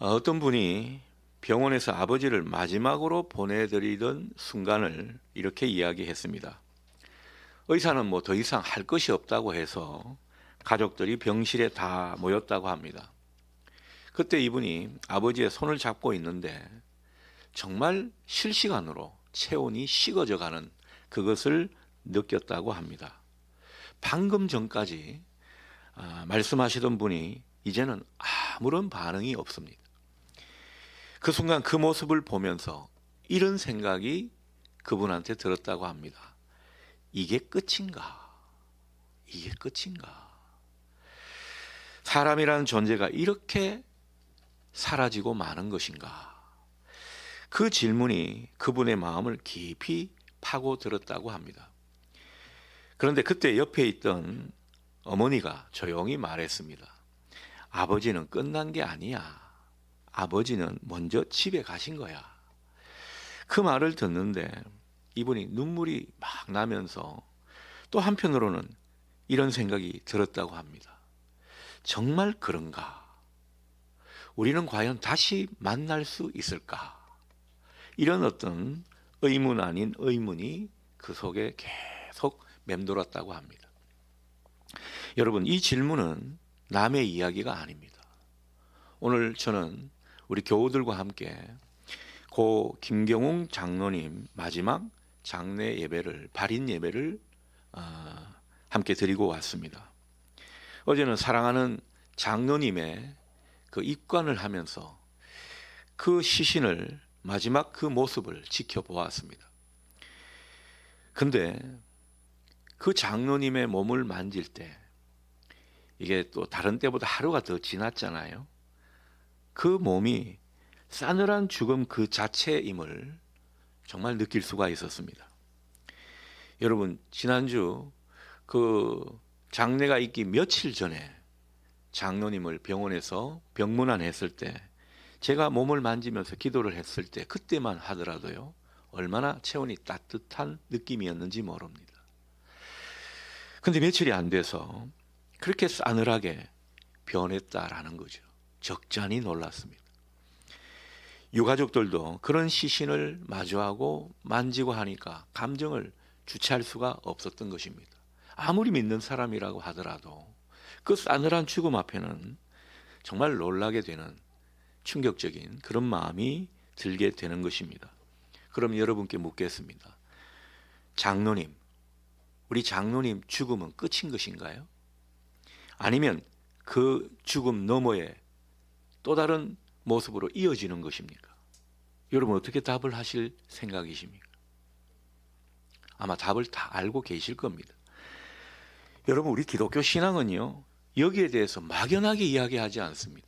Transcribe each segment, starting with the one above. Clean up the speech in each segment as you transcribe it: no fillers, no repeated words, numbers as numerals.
어떤 분이 병원에서 아버지를 마지막으로 보내드리던 순간을 이렇게 이야기했습니다. 의사는 뭐 더 이상 할 것이 없다고 해서 가족들이 병실에 다 모였다고 합니다. 그때 이분이 아버지의 손을 잡고 있는데 정말 실시간으로 체온이 식어져 가는 그것을 느꼈다고 합니다. 방금 전까지 말씀하시던 분이 이제는 아무런 반응이 없습니다. 그 순간 그 모습을 보면서 이런 생각이 그분한테 들었다고 합니다. 이게 끝인가? 이게 끝인가? 사람이라는 존재가 이렇게 사라지고 마는 것인가? 그 질문이 그분의 마음을 깊이 파고들었다고 합니다. 그런데 그때 옆에 있던 어머니가 조용히 말했습니다. 아버지는 끝난 게 아니야. 아버지는 먼저 집에 가신 거야. 그 말을 듣는데 이분이 눈물이 막 나면서 또 한편으로는 이런 생각이 들었다고 합니다. 정말 그런가? 우리는 과연 다시 만날 수 있을까? 이런 어떤 의문 아닌 의문이 그 속에 계속 맴돌았다고 합니다. 여러분, 이 질문은 남의 이야기가 아닙니다. 오늘 저는 우리 교우들과 함께 고 김경웅 장로님 마지막 장례 예배를, 발인 예배를 함께 드리고 왔습니다. 어제는 사랑하는 장로님의 그 입관을 하면서 그 시신을, 마지막 그 모습을 지켜보았습니다. 근데 그 장로님의 몸을 만질 때, 이게 또 다른 때보다 하루가 더 지났잖아요. 그 몸이 싸늘한 죽음 그 자체임을 정말 느낄 수가 있었습니다. 여러분, 지난주 그 장례가 있기 며칠 전에 장로님을 병원에서 병문안했을 때 제가 몸을 만지면서 기도를 했을 때 그때만 하더라도요, 얼마나 체온이 따뜻한 느낌이었는지 모릅니다. 근데 며칠이 안 돼서 그렇게 싸늘하게 변했다라는 거죠. 적잖이 놀랐습니다. 유가족들도 그런 시신을 마주하고 만지고 하니까 감정을 주체할 수가 없었던 것입니다. 아무리 믿는 사람이라고 하더라도 그 싸늘한 죽음 앞에는 정말 놀라게 되는 충격적인 그런 마음이 들게 되는 것입니다. 그럼 여러분께 묻겠습니다. 장로님, 우리 장로님 죽음은 끝인 것인가요? 아니면 그 죽음 너머에 또 다른 모습으로 이어지는 것입니까? 여러분 어떻게 답을 하실 생각이십니까? 아마 답을 다 알고 계실 겁니다. 여러분, 우리 기독교 신앙은요, 여기에 대해서 막연하게 이야기하지 않습니다.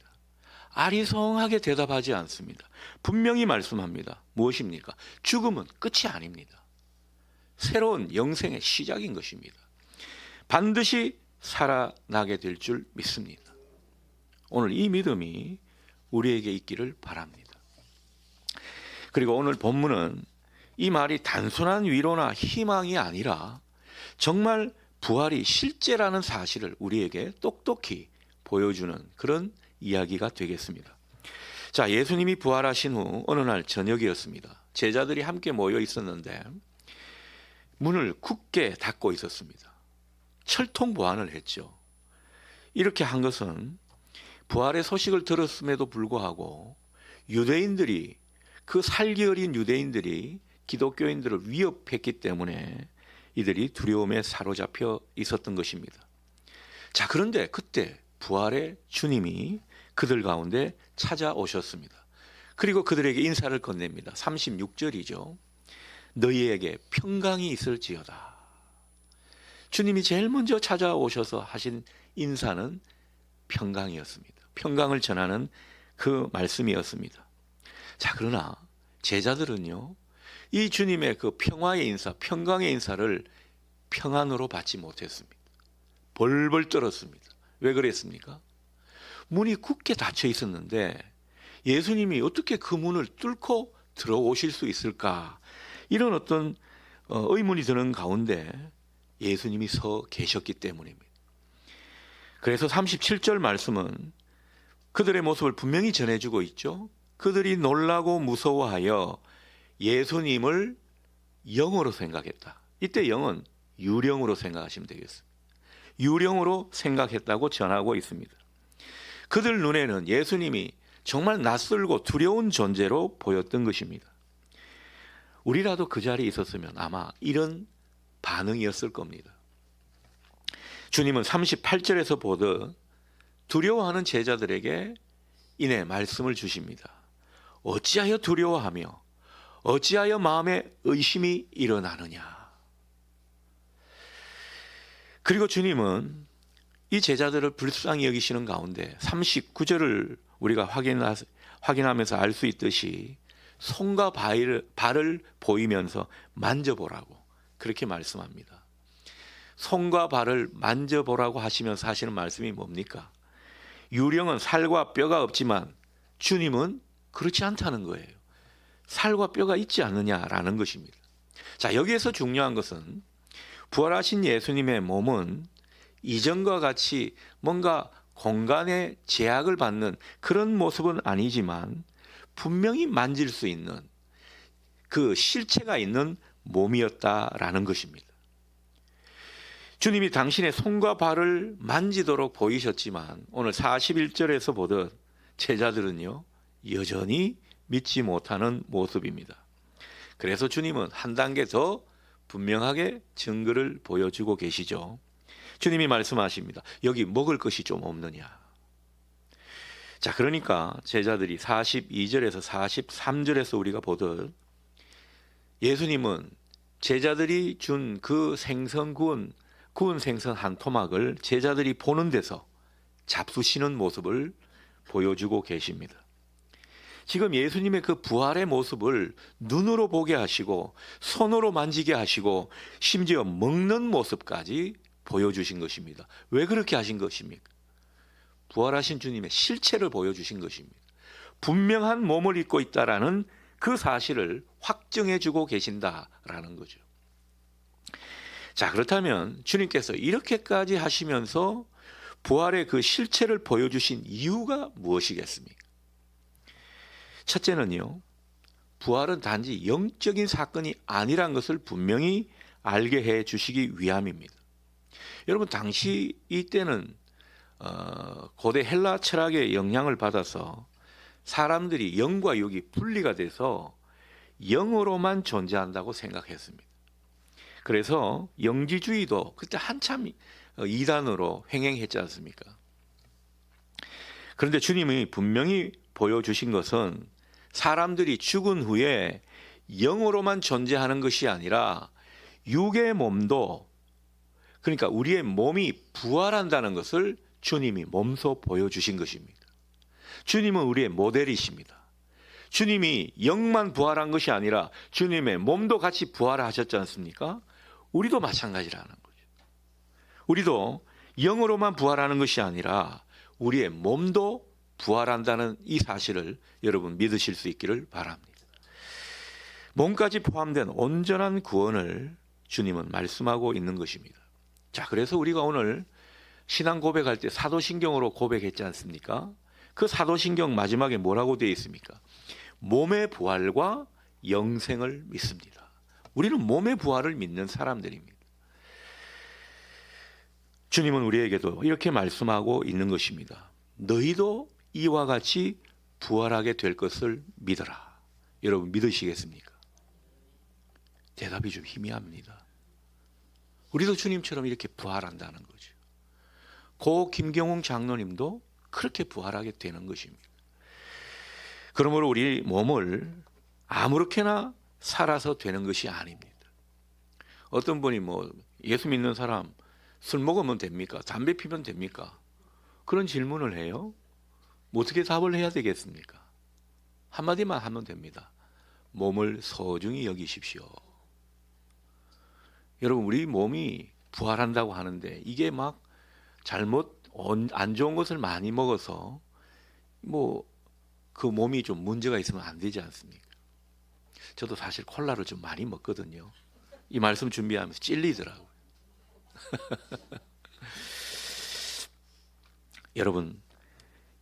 아리송하게 대답하지 않습니다. 분명히 말씀합니다. 무엇입니까? 죽음은 끝이 아닙니다. 새로운 영생의 시작인 것입니다. 반드시 살아나게 될 줄 믿습니다. 오늘 이 믿음이 우리에게 있기를 바랍니다. 그리고 오늘 본문은 이 말이 단순한 위로나 희망이 아니라 정말 부활이 실제라는 사실을 우리에게 똑똑히 보여주는 그런 이야기가 되겠습니다. 자, 예수님이 부활하신 후 어느 날 저녁이었습니다. 제자들이 함께 모여 있었는데 문을 굳게 닫고 있었습니다. 철통 보안을 했죠. 이렇게 한 것은 부활의 소식을 들었음에도 불구하고 유대인들이, 그 살기 어린 유대인들이 기독교인들을 위협했기 때문에 이들이 두려움에 사로잡혀 있었던 것입니다. 자, 그런데 그때 부활의 주님이 그들 가운데 찾아오셨습니다. 그리고 그들에게 인사를 건넵니다. 36절이죠. 너희에게 평강이 있을지어다. 주님이 제일 먼저 찾아오셔서 하신 인사는 평강이었습니다. 평강을 전하는 그 말씀이었습니다. 자, 그러나 제자들은요, 이 주님의 그 평화의 인사, 평강의 인사를 평안으로 받지 못했습니다. 벌벌 떨었습니다. 왜 그랬습니까? 문이 굳게 닫혀 있었는데 예수님이 어떻게 그 문을 뚫고 들어오실 수 있을까? 이런 어떤 의문이 드는 가운데 예수님이 서 계셨기 때문입니다. 그래서 37절 말씀은 그들의 모습을 분명히 전해주고 있죠. 그들이 놀라고 무서워하여 예수님을 영으로 생각했다. 이때 영은 유령으로 생각하시면 되겠습니다. 유령으로 생각했다고 전하고 있습니다. 그들 눈에는 예수님이 정말 낯설고 두려운 존재로 보였던 것입니다. 우리라도 그 자리에 있었으면 아마 이런 반응이었을 겁니다. 주님은 38절에서 보듯 두려워하는 제자들에게 이내 말씀을 주십니다. 어찌하여 두려워하며 어찌하여 마음에 의심이 일어나느냐. 그리고 주님은 이 제자들을 불쌍히 여기시는 가운데 39절을 우리가 확인하면서 알 수 있듯이 손과 발을 보이면서 만져보라고 그렇게 말씀합니다. 손과 발을 만져보라고 하시면서 하시는 말씀이 뭡니까? 유령은 살과 뼈가 없지만 주님은 그렇지 않다는 거예요. 살과 뼈가 있지 않느냐라는 것입니다. 자, 여기에서 중요한 것은 부활하신 예수님의 몸은 이전과 같이 뭔가 공간의 제약을 받는 그런 모습은 아니지만 분명히 만질 수 있는 그 실체가 있는 몸이었다라는 것입니다. 주님이 당신의 손과 발을 만지도록 보이셨지만 오늘 41절에서 보듯 제자들은요 여전히 믿지 못하는 모습입니다. 그래서 주님은 한 단계 더 분명하게 증거를 보여주고 계시죠. 주님이 말씀하십니다. 여기 먹을 것이 좀 없느냐. 자, 그러니까 제자들이 42절에서 43절에서 우리가 보듯 예수님은 제자들이 준 그 구운 생선 한 토막을 제자들이 보는 데서 잡수시는 모습을 보여주고 계십니다. 지금 예수님의 그 부활의 모습을 눈으로 보게 하시고 손으로 만지게 하시고 심지어 먹는 모습까지 보여주신 것입니다. 왜 그렇게 하신 것입니까? 부활하신 주님의 실체를 보여주신 것입니다. 분명한 몸을 입고 있다라는 그 사실을 확증해 주고 계신다라는 거죠. 자, 그렇다면 주님께서 이렇게까지 하시면서 부활의 그 실체를 보여주신 이유가 무엇이겠습니까? 첫째는요, 부활은 단지 영적인 사건이 아니란 것을 분명히 알게 해 주시기 위함입니다. 여러분, 당시 이때는 고대 헬라 철학의 영향을 받아서 사람들이 영과 육이 분리가 돼서 영으로만 존재한다고 생각했습니다. 그래서 영지주의도 그때 한참 이단으로 횡행했지 않습니까? 그런데 주님이 분명히 보여주신 것은 사람들이 죽은 후에 영으로만 존재하는 것이 아니라 육의 몸도, 그러니까 우리의 몸이 부활한다는 것을 주님이 몸소 보여주신 것입니다. 주님은 우리의 모델이십니다. 주님이 영만 부활한 것이 아니라 주님의 몸도 같이 부활하셨지 않습니까? 우리도 마찬가지라는 거죠. 우리도 영으로만 부활하는 것이 아니라 우리의 몸도 부활한다는 이 사실을 여러분 믿으실 수 있기를 바랍니다. 몸까지 포함된 온전한 구원을 주님은 말씀하고 있는 것입니다. 자, 그래서 우리가 오늘 신앙 고백할 때 사도신경으로 고백했지 않습니까? 그 사도신경 마지막에 뭐라고 되어 있습니까? 몸의 부활과 영생을 믿습니다. 우리는 몸의 부활을 믿는 사람들입니다. 주님은 우리에게도 이렇게 말씀하고 있는 것입니다. 너희도 이와 같이 부활하게 될 것을 믿어라. 여러분 믿으시겠습니까? 대답이 좀 희미합니다. 우리도 주님처럼 이렇게 부활한다는 거죠. 고 김경웅 장로님도 그렇게 부활하게 되는 것입니다. 그러므로 우리 몸을 아무렇게나 살아서 되는 것이 아닙니다. 어떤 분이 예수 믿는 사람 술 먹으면 됩니까? 담배 피면 됩니까? 그런 질문을 해요. 어떻게 답을 해야 되겠습니까? 한마디만 하면 됩니다. 몸을 소중히 여기십시오. 여러분, 우리 몸이 부활한다고 하는데 이게 막 잘못 안 좋은 것을 많이 먹어서 그 몸이 좀 문제가 있으면 안 되지 않습니까? 저도 사실 콜라를 좀 많이 먹거든요. 이 말씀 준비하면서 찔리더라고요. 여러분,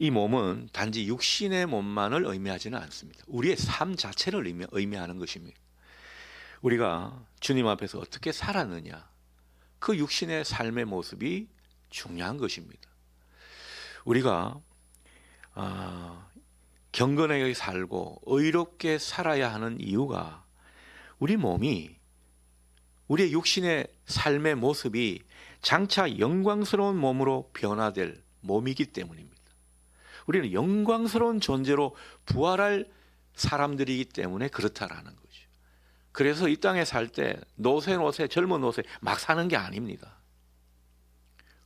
이 몸은 단지 육신의 몸만을 의미하지는 않습니다. 우리의 삶 자체를 의미하는 것입니다. 우리가 주님 앞에서 어떻게 살았느냐, 그 육신의 삶의 모습이 중요한 것입니다. 우리가 경건하게 살고 의롭게 살아야 하는 이유가 우리 몸이, 우리의 육신의 삶의 모습이 장차 영광스러운 몸으로 변화될 몸이기 때문입니다. 우리는 영광스러운 존재로 부활할 사람들이기 때문에 그렇다라는 거죠. 그래서 이 땅에 살 때 노세 젊은 노세 막 사는 게 아닙니다.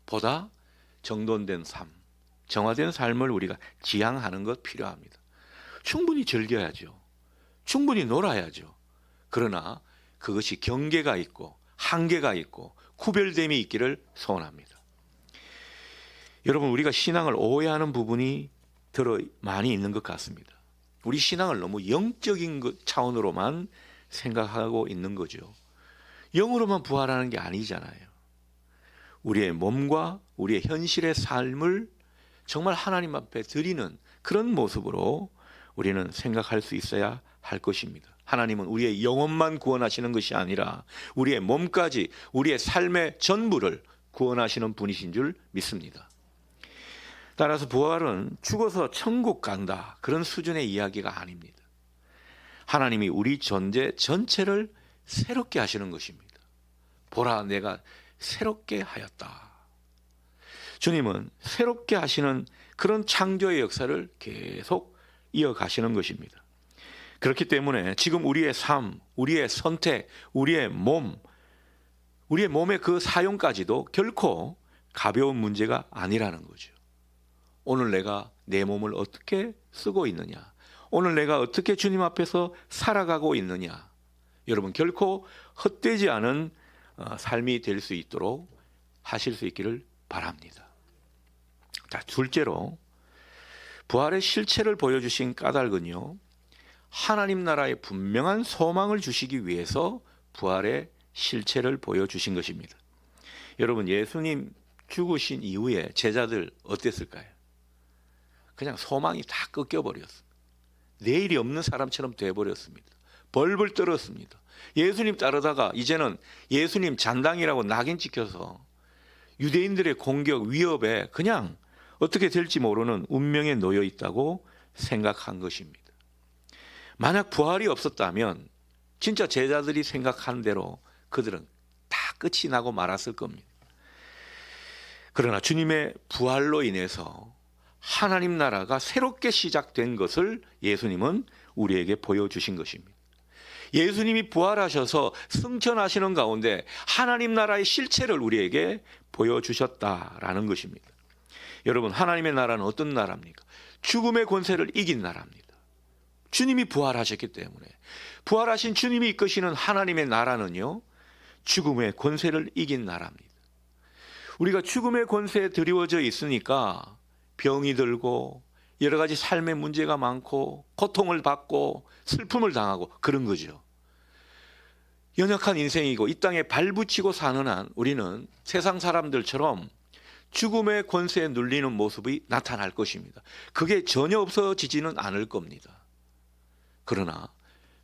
보다 정돈된 삶, 정화된 삶을 우리가 지향하는 것 필요합니다. 충분히 즐겨야죠. 충분히 놀아야죠. 그러나 그것이 경계가 있고 한계가 있고 구별됨이 있기를 소원합니다. 여러분, 우리가 신앙을 오해하는 부분이 많이 있는 것 같습니다. 우리 신앙을 너무 영적인 차원으로만 생각하고 있는 거죠. 영으로만 부활하는 게 아니잖아요. 우리의 몸과 우리의 현실의 삶을 정말 하나님 앞에 드리는 그런 모습으로 우리는 생각할 수 있어야 할 것입니다. 하나님은 우리의 영혼만 구원하시는 것이 아니라 우리의 몸까지, 우리의 삶의 전부를 구원하시는 분이신 줄 믿습니다. 따라서 부활은 죽어서 천국 간다, 그런 수준의 이야기가 아닙니다. 하나님이 우리 존재 전체를 새롭게 하시는 것입니다. 보라, 내가 새롭게 하였다. 주님은 새롭게 하시는 그런 창조의 역사를 계속 이어가시는 것입니다. 그렇기 때문에 지금 우리의 삶, 우리의 선택, 우리의 몸의 그 사용까지도 결코 가벼운 문제가 아니라는 거죠. 오늘 내가 내 몸을 어떻게 쓰고 있느냐, 오늘 내가 어떻게 주님 앞에서 살아가고 있느냐, 여러분 결코 헛되지 않은 삶이 될 수 있도록 하실 수 있기를 바랍니다. 자, 둘째로 부활의 실체를 보여주신 까닭은요, 하나님 나라의 분명한 소망을 주시기 위해서 부활의 실체를 보여주신 것입니다. 여러분, 예수님 죽으신 이후에 제자들 어땠을까요? 그냥 소망이 다 꺾여버렸습니다. 내일이 없는 사람처럼 돼버렸습니다. 벌벌 떨었습니다. 예수님 따르다가 이제는 예수님 잔당이라고 낙인 찍혀서 유대인들의 공격, 위협에 그냥 어떻게 될지 모르는 운명에 놓여 있다고 생각한 것입니다. 만약 부활이 없었다면 진짜 제자들이 생각한 대로 그들은 다 끝이 나고 말았을 겁니다. 그러나 주님의 부활로 인해서 하나님 나라가 새롭게 시작된 것을 예수님은 우리에게 보여주신 것입니다. 예수님이 부활하셔서 승천하시는 가운데 하나님 나라의 실체를 우리에게 보여주셨다라는 것입니다. 여러분, 하나님의 나라는 어떤 나라입니까? 죽음의 권세를 이긴 나라입니다. 주님이 부활하셨기 때문에, 부활하신 주님이 이끄시는 하나님의 나라는요, 죽음의 권세를 이긴 나라입니다. 우리가 죽음의 권세에 드리워져 있으니까 병이 들고 여러 가지 삶의 문제가 많고 고통을 받고 슬픔을 당하고 그런 거죠. 연약한 인생이고 이 땅에 발붙이고 사는 한 우리는 세상 사람들처럼 죽음의 권세에 눌리는 모습이 나타날 것입니다. 그게 전혀 없어지지는 않을 겁니다. 그러나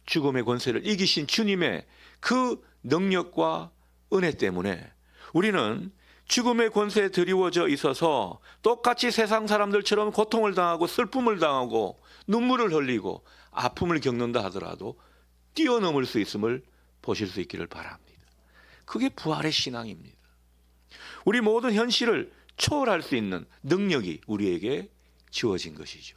죽음의 권세를 이기신 주님의 그 능력과 은혜 때문에 우리는 죽음의 권세에 드리워져 있어서 똑같이 세상 사람들처럼 고통을 당하고 슬픔을 당하고 눈물을 흘리고 아픔을 겪는다 하더라도 뛰어넘을 수 있음을 보실 수 있기를 바랍니다. 그게 부활의 신앙입니다. 우리 모든 현실을 초월할 수 있는 능력이 우리에게 주어진 것이죠.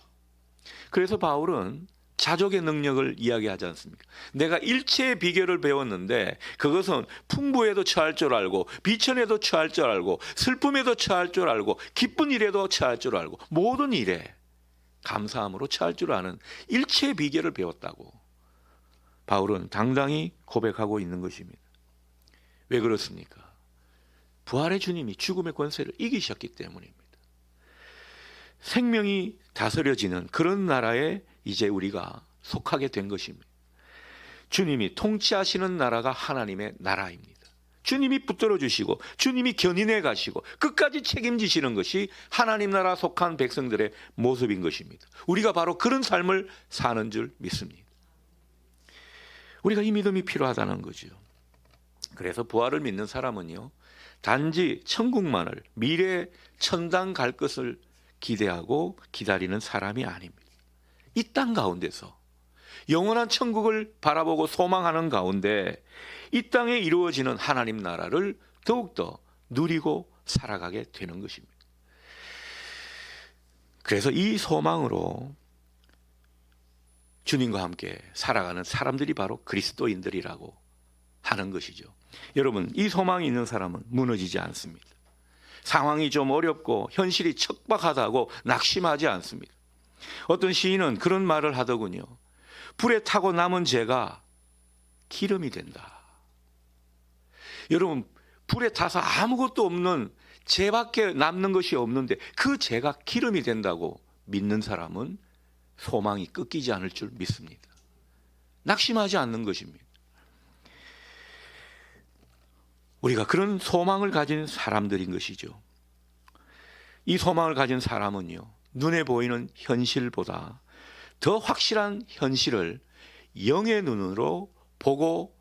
그래서 바울은 자족의 능력을 이야기하지 않습니까? 내가 일체의 비결을 배웠는데 그것은 풍부에도 처할 줄 알고 비천에도 처할 줄 알고 슬픔에도 처할 줄 알고 기쁜 일에도 처할 줄 알고 모든 일에 감사함으로 처할 줄 아는 일체의 비결을 배웠다고 바울은 당당히 고백하고 있는 것입니다. 왜 그렇습니까? 부활의 주님이 죽음의 권세를 이기셨기 때문입니다. 생명이 다스려지는 그런 나라에 이제 우리가 속하게 된 것입니다. 주님이 통치하시는 나라가 하나님의 나라입니다. 주님이 붙들어 주시고 주님이 견인해 가시고 끝까지 책임지시는 것이 하나님 나라 속한 백성들의 모습인 것입니다. 우리가 바로 그런 삶을 사는 줄 믿습니다. 우리가 이 믿음이 필요하다는 거죠. 그래서 부활을 믿는 사람은요, 단지 천국만을, 미래 천당 갈 것을 기대하고 기다리는 사람이 아닙니다. 이 땅 가운데서 영원한 천국을 바라보고 소망하는 가운데 이 땅에 이루어지는 하나님 나라를 더욱더 누리고 살아가게 되는 것입니다. 그래서 이 소망으로 주님과 함께 살아가는 사람들이 바로 그리스도인들이라고 하는 것이죠. 여러분, 이 소망이 있는 사람은 무너지지 않습니다. 상황이 좀 어렵고 현실이 척박하다고 낙심하지 않습니다. 어떤 시인은 그런 말을 하더군요. 불에 타고 남은 재가 기름이 된다. 여러분, 불에 타서 아무것도 없는 재밖에 남는 것이 없는데 그 재가 기름이 된다고 믿는 사람은 소망이 꺾이지 않을 줄 믿습니다. 낙심하지 않는 것입니다. 우리가 그런 소망을 가진 사람들인 것이죠. 이 소망을 가진 사람은요, 눈에 보이는 현실보다 더 확실한 현실을 영의 눈으로 보고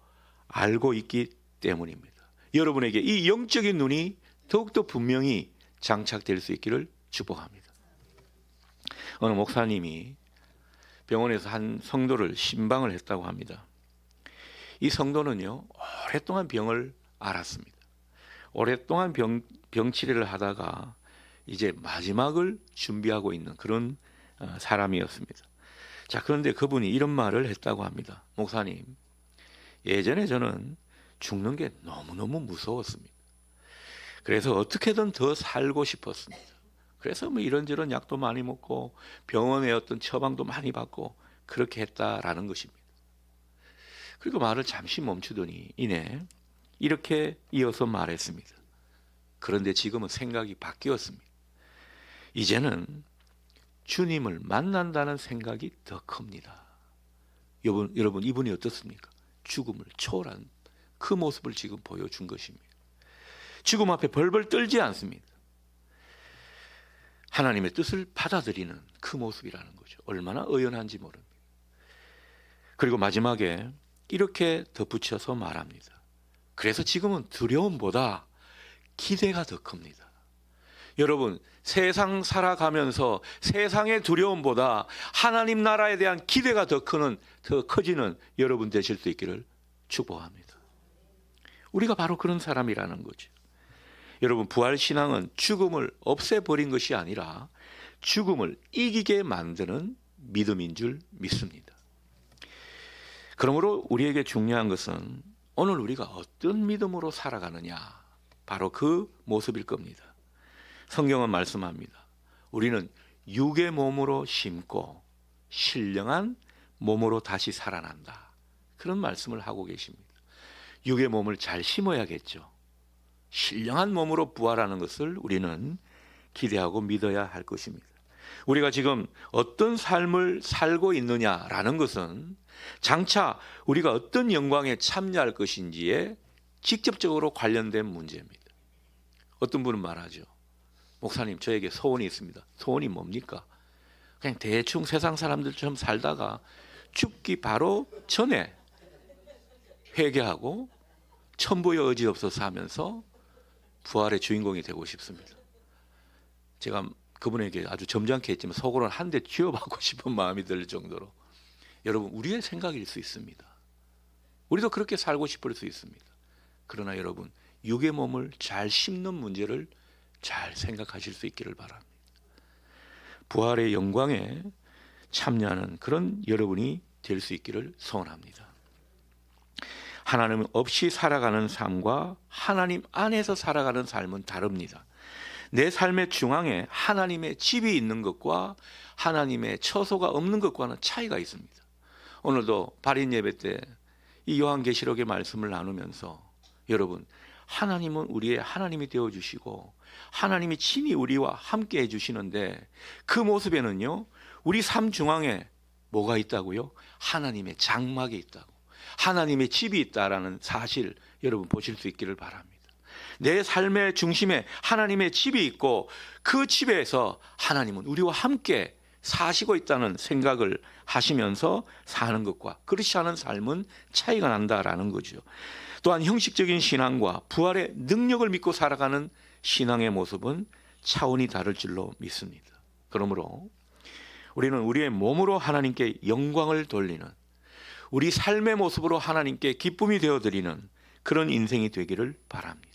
알고 있기 때문입니다. 여러분에게 이 영적인 눈이 더욱더 분명히 장착될 수 있기를 축복합니다. 어느 목사님이 병원에서 한 성도를 신방을 했다고 합니다. 이 성도는요, 오랫동안 병을 앓았습니다. 오랫동안 병치레를 하다가 이제 마지막을 준비하고 있는 그런 사람이었습니다. 자, 그런데 그분이 이런 말을 했다고 합니다. 목사님, 예전에 저는 죽는 게 너무너무 무서웠습니다. 그래서 어떻게든 더 살고 싶었습니다. 그래서 뭐 이런저런 약도 많이 먹고 병원에 어떤 처방도 많이 받고 그렇게 했다라는 것입니다. 그리고 말을 잠시 멈추더니 이내 이렇게 이어서 말했습니다. 그런데 지금은 생각이 바뀌었습니다. 이제는 주님을 만난다는 생각이 더 큽니다. 여러분, 이분이 어떻습니까? 죽음을 초월한 그 모습을 지금 보여준 것입니다. 죽음 앞에 벌벌 떨지 않습니다. 하나님의 뜻을 받아들이는 그 모습이라는 거죠. 얼마나 의연한지 모릅니다. 그리고 마지막에 이렇게 덧붙여서 말합니다. 그래서 지금은 두려움보다 기대가 더 큽니다. 여러분, 세상 살아가면서 세상의 두려움보다 하나님 나라에 대한 기대가 더 커지는 여러분 되실 수 있기를 축복합니다. 우리가 바로 그런 사람이라는 거죠. 여러분, 부활신앙은 죽음을 없애버린 것이 아니라 죽음을 이기게 만드는 믿음인 줄 믿습니다. 그러므로 우리에게 중요한 것은 오늘 우리가 어떤 믿음으로 살아가느냐, 바로 그 모습일 겁니다. 성경은 말씀합니다. 우리는 육의 몸으로 심고 신령한 몸으로 다시 살아난다. 그런 말씀을 하고 계십니다. 육의 몸을 잘 심어야겠죠. 신령한 몸으로 부활하는 것을 우리는 기대하고 믿어야 할 것입니다. 우리가 지금 어떤 삶을 살고 있느냐라는 것은 장차 우리가 어떤 영광에 참여할 것인지에 직접적으로 관련된 문제입니다. 어떤 분은 말하죠. 목사님, 저에게 소원이 있습니다. 소원이 뭡니까? 그냥 대충 세상 사람들처럼 살다가 죽기 바로 전에 회개하고 천부의 의지 없어서 하면서 부활의 주인공이 되고 싶습니다. 제가 그분에게 아주 점잖게 했지만 속으로는 한 대 쥐어받고 싶은 마음이 들 정도로, 여러분, 우리의 생각일 수 있습니다. 우리도 그렇게 살고 싶을 수 있습니다. 그러나 여러분, 육의 몸을 잘 심는 문제를 잘 생각하실 수 있기를 바랍니다. 부활의 영광에 참여하는 그런 여러분이 될 수 있기를 소원합니다. 하나님 없이 살아가는 삶과 하나님 안에서 살아가는 삶은 다릅니다. 내 삶의 중앙에 하나님의 집이 있는 것과 하나님의 처소가 없는 것과는 차이가 있습니다. 오늘도 발인 예배 때 이 요한계시록의 말씀을 나누면서 여러분, 하나님은 우리의 하나님이 되어주시고 하나님이 친히 우리와 함께 해주시는데 그 모습에는요, 우리 삶 중앙에 뭐가 있다고요? 하나님의 장막이 있다고. 하나님의 집이 있다라는 사실 여러분 보실 수 있기를 바랍니다. 내 삶의 중심에 하나님의 집이 있고 그 집에서 하나님은 우리와 함께 사시고 있다는 생각을 하시면서 사는 것과 그렇지 않은 삶은 차이가 난다라는 거죠. 또한 형식적인 신앙과 부활의 능력을 믿고 살아가는 신앙의 모습은 차원이 다를 줄로 믿습니다. 그러므로 우리는 우리의 몸으로 하나님께 영광을 돌리는, 우리 삶의 모습으로 하나님께 기쁨이 되어드리는 그런 인생이 되기를 바랍니다.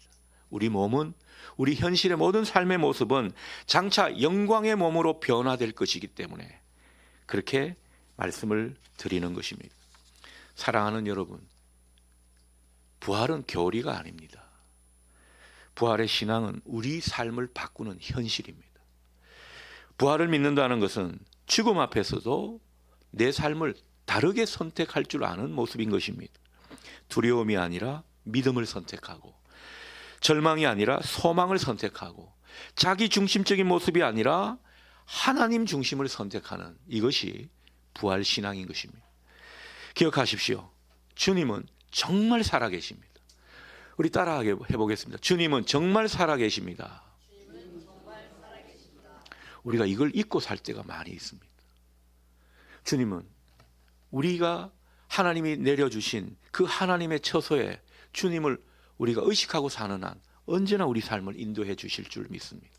우리 몸은, 우리 현실의 모든 삶의 모습은 장차 영광의 몸으로 변화될 것이기 때문에 그렇게 말씀을 드리는 것입니다. 사랑하는 여러분, 부활은 교리가 아닙니다. 부활의 신앙은 우리 삶을 바꾸는 현실입니다. 부활을 믿는다는 것은 죽음 앞에서도 내 삶을 다르게 선택할 줄 아는 모습인 것입니다. 두려움이 아니라 믿음을 선택하고, 절망이 아니라 소망을 선택하고, 자기 중심적인 모습이 아니라 하나님 중심을 선택하는 이것이 부활 신앙인 것입니다. 기억하십시오. 주님은 정말 살아계십니다. 우리 따라 해보겠습니다. 주님은 정말 살아계십니다. 우리가 이걸 잊고 살 때가 많이 있습니다. 주님은 우리가 하나님이 내려주신 그 하나님의 처소에 주님을 우리가 의식하고 사는 한 언제나 우리 삶을 인도해 주실 줄 믿습니다.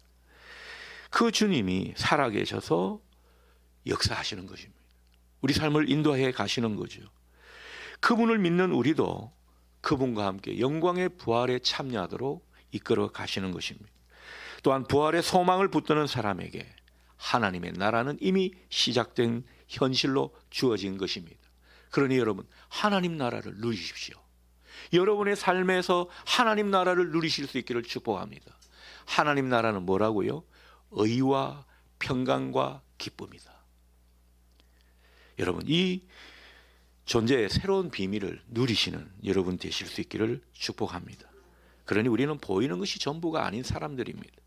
그 주님이 살아계셔서 역사하시는 것입니다. 우리 삶을 인도해 가시는 거죠. 그분을 믿는 우리도 그분과 함께 영광의 부활에 참여하도록 이끌어 가시는 것입니다. 또한 부활의 소망을 붙드는 사람에게 하나님의 나라는 이미 시작된 현실로 주어진 것입니다. 그러니 여러분, 하나님 나라를 누리십시오. 여러분의 삶에서 하나님 나라를 누리실 수 있기를 축복합니다. 하나님 나라는 뭐라고요? 의와 평강과 기쁨이다. 여러분, 이 존재의 새로운 비밀을 누리시는 여러분 되실 수 있기를 축복합니다. 그러니 우리는 보이는 것이 전부가 아닌 사람들입니다.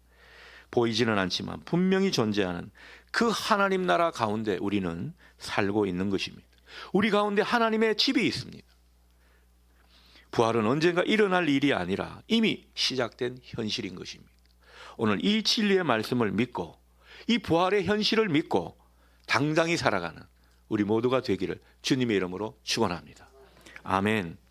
보이지는 않지만 분명히 존재하는 그 하나님 나라 가운데 우리는 살고 있는 것입니다. 우리 가운데 하나님의 집이 있습니다. 부활은 언젠가 일어날 일이 아니라 이미 시작된 현실인 것입니다. 오늘 이 진리의 말씀을 믿고 이 부활의 현실을 믿고 당당히 살아가는 우리 모두가 되기를 주님의 이름으로 축원합니다. 아멘.